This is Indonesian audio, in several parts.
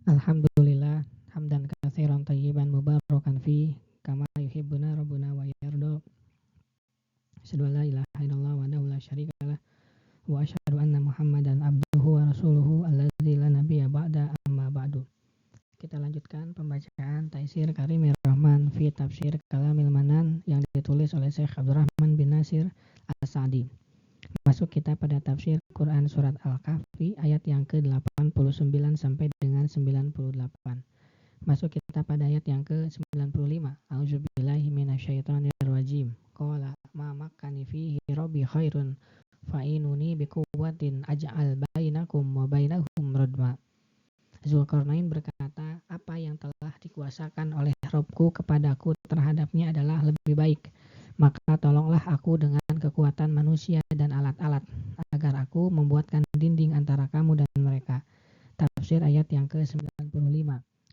Alhamdulillah hamdan katsiran thayyiban mubarakan fi kama yuhibbuna rabbuna wa yarda. Asyhadu an la ilaha illallah wahdahu la syarikalah wa asyhadu anna Muhammadan abduhu wa rasuluhu alladzi la nabiyya ba'da amma ba'du. Kita lanjutkan pembacaan Taisir Karimir Rahman fi Tafsir Kalamil Manan yang ditulis oleh Syekh Abdurrahman bin Nasir As-Sa'di. Masuk kita pada tafsir Quran surat Al-Kahfi ayat yang ke-89 sampai dengan 98. Masuk kita pada ayat yang ke-95. A'udzubillahi minasyaitonirrajim. Qala ma makkani fihi rabbi khairun fa'inuni biquwwatin aj'al bainakum wa bainahum radma. Zulkarnain berkata, apa yang telah dikuasakan oleh Robku kepadaku terhadapnya adalah lebih baik. Maka tolonglah aku dengan kekuatan manusia dan alat-alat, agar aku membuatkan dinding antara kamu dan mereka. Tafsir ayat yang ke-95.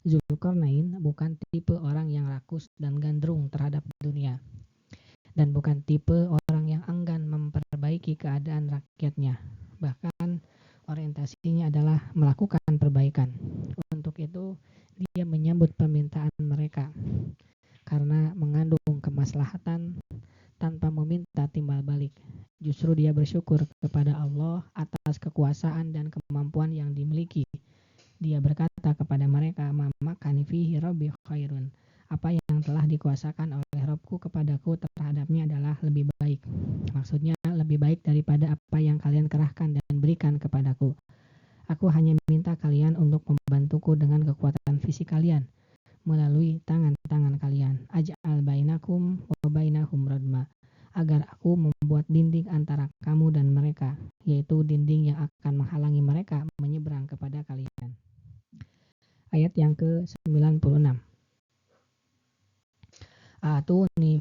Zulkarnain bukan tipe orang yang rakus dan gandrung terhadap dunia, dan bukan tipe orang yang enggan memperbaiki keadaan rakyatnya. Bahkan orientasinya adalah melakukan perbaikan. Untuk itu dia menyambut permintaan mereka karena mengandung kemaslahatan tanpa meminta timbal balik. Justru dia bersyukur kepada Allah atas kekuasaan dan kemampuan yang dimiliki. Dia berkata kepada mereka, "Mamakani fihi rabbi khairun." Apa yang telah dikuasakan oleh Robku kepadaku terhadapnya adalah lebih baik. Maksudnya lebih baik daripada apa yang kalian kerahkan dan berikan kepadaku. Aku hanya minta kalian untuk membantuku dengan kekuatan fisik kalian melalui tangan-tangan kalian. Aj'al bainakum wa bainahum radma. Agar aku membuat dinding antara kamu dan mereka, yaitu dinding yang akan menghalangi mereka menyeberang kepada kalian. Ayat yang ke-96. Atuni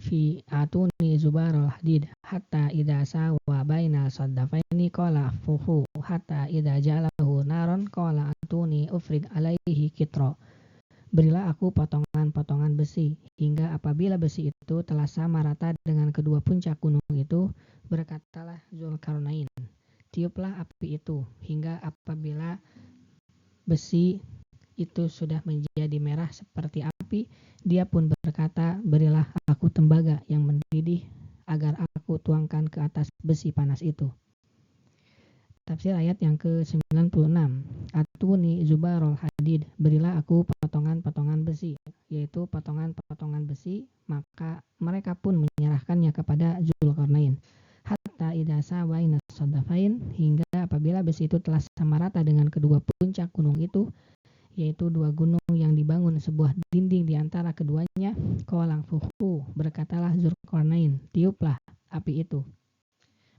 zubarul hadid hatta idza sawa bainal saddafaini qala fuhu hatta idza ja'alahu naron qala atuni ufrig alaihi kitra. Berilah aku potongan-potongan besi hingga apabila besi itu telah sama rata dengan kedua puncak gunung itu, berkatalah Zulkarnain, tiuplah api itu hingga apabila besi itu sudah menjadi merah seperti api. Dia pun berkata, berilah aku tembaga yang mendidih agar aku tuangkan ke atas besi panas itu. Tafsir ayat yang ke-96. Atuni zubarul hadid. Berilah aku potongan-potongan besi, yaitu potongan-potongan besi. Maka mereka pun menyerahkannya kepada Zulkarnain. Hatta idza sawaina saddafain, hingga apabila besi itu telah sama rata dengan kedua puncak gunung itu, yaitu dua gunung yang dibangun sebuah dinding di antara keduanya. Qala fuhu, berkatalah Zulkarnain, tiuplah api itu.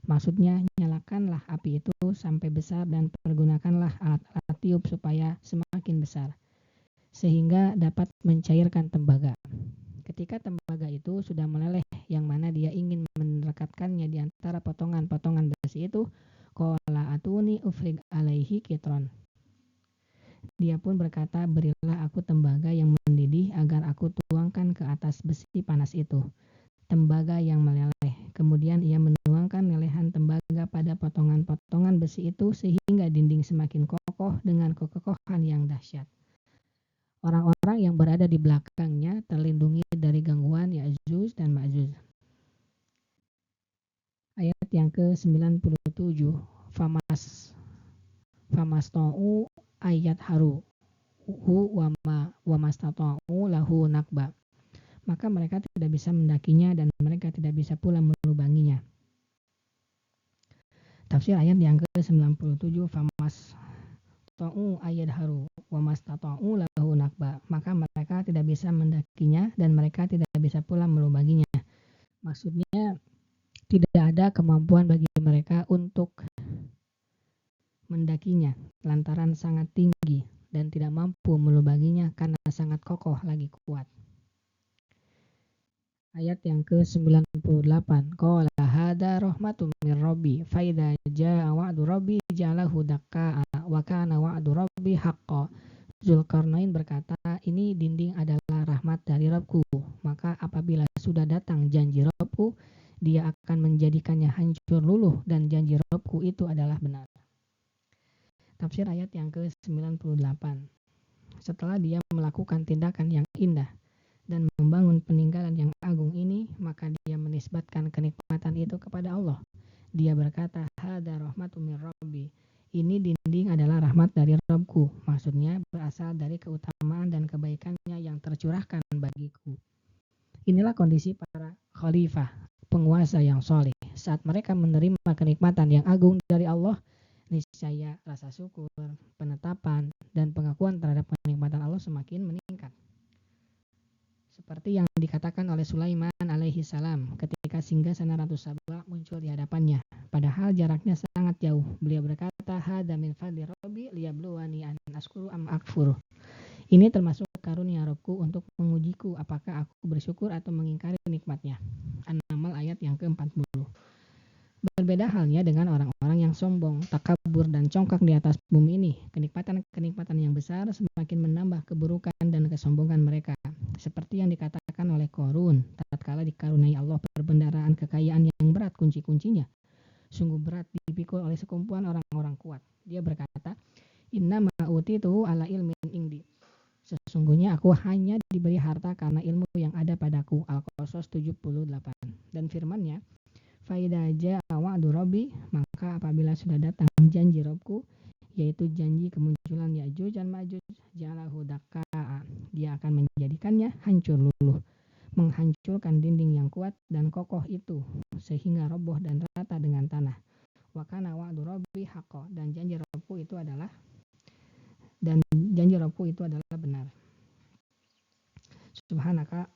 Maksudnya, nyalakanlah api itu sampai besar dan pergunakanlah alat-alat tiup supaya semakin besar, sehingga dapat mencairkan tembaga. Ketika tembaga itu sudah meleleh, yang mana dia ingin merekatkannya di antara potongan-potongan besi itu, qala atuni ufrig alaihi kitron. Dia pun berkata, berilah aku tembaga yang mendidih agar aku tuangkan ke atas besi panas itu. Tembaga yang meleleh. Kemudian ia menuangkan lelehan tembaga pada potongan-potongan besi itu sehingga dinding semakin kokoh dengan kekokohan yang dahsyat. Orang-orang yang berada di belakangnya terlindungi dari gangguan Ya'juj dan Ma'juj. Ayat yang ke-97. Famasta'u ayat haru hu wa mastata'u lahu nakba. Maka mereka tidak bisa mendakinya dan mereka tidak bisa pula melubanginya. Tafsir ayat yang ke-97. Famas ta'u ayat haru wa mastata'u lahu nakba. Maka mereka tidak bisa mendakinya dan mereka tidak bisa pula melubanginya. Maksudnya tidak ada kemampuan bagi mereka untuk mendakinya lantaran sangat tinggi dan tidak mampu melubanginya karena sangat kokoh lagi kuat. Ayat yang ke-98. Qala hada rahmatun min rabbi fa idza jaa wa'du rabbi ja'alahu dakka wa kana wa'du rabbi haqqan. Zulkarnain berkata, ini dinding adalah rahmat dari Rabbku, maka apabila sudah datang janji Rabbku, dia akan menjadikannya hancur luluh dan janji Rabbku itu adalah benar. Tafsir ayat yang ke-98. Setelah dia melakukan tindakan yang indah dan membangun peninggalan yang agung ini, maka dia menisbatkan kenikmatan itu kepada Allah. Dia berkata, hada rahmatu min rabbi. Ini dinding adalah rahmat dari Rabbku. Maksudnya berasal dari keutamaan dan kebaikannya yang tercurahkan bagiku. Inilah kondisi para khalifah, penguasa yang soleh. Saat mereka menerima kenikmatan yang agung dari Allah, niscaya rasa syukur, penetapan, dan pengakuan terhadap kenikmatan Allah semakin meningkat. Seperti yang dikatakan oleh Sulaiman alaihi salam ketika singgasana Ratu Saba muncul di hadapannya. Padahal jaraknya sangat jauh. Beliau berkata, hada min fadli rabbi liyabluwani an askuru am akfur. Ini termasuk karunia Robku untuk mengujiku apakah aku bersyukur atau mengingkari nikmatnya. An-Naml ayat yang ke-40. Berbeda halnya dengan orang-orang yang sombong, takabur, dan congkak di atas bumi ini. Kenikmatan-kenikmatan yang besar semakin menambah keburukan dan kesombongan mereka. Seperti yang dikatakan oleh Qorun, tatkala dikaruniai Allah perbendaharaan kekayaan yang berat kunci-kuncinya. Sungguh berat dipikul oleh sekumpulan orang-orang kuat. Dia berkata, inna ma'utitu ala ilmin indi. Sesungguhnya aku hanya diberi harta karena ilmu yang ada padaku. Al-Qasas 78. Dan firman-Nya, Faida ja'a wa'du rabbi, maka apabila sudah datang janji Robku, yaitu janji kemunculan Ya'juj dan Ma'juj, ja'alahu dakka'a, dia akan menjadikannya hancur luluh, menghancurkan dinding yang kuat dan kokoh itu sehingga roboh dan rata dengan tanah. Wa kana wa'du rabbi haqqo, dan janji Robku itu adalah benar. Subhanaka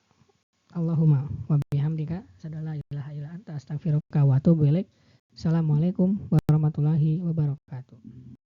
Allahumma wa bihamdika asyhadu an la ilaha illa anta astaghfiruka wa atubu ilaik. Assalamualaikum warahmatullahi wabarakatuh.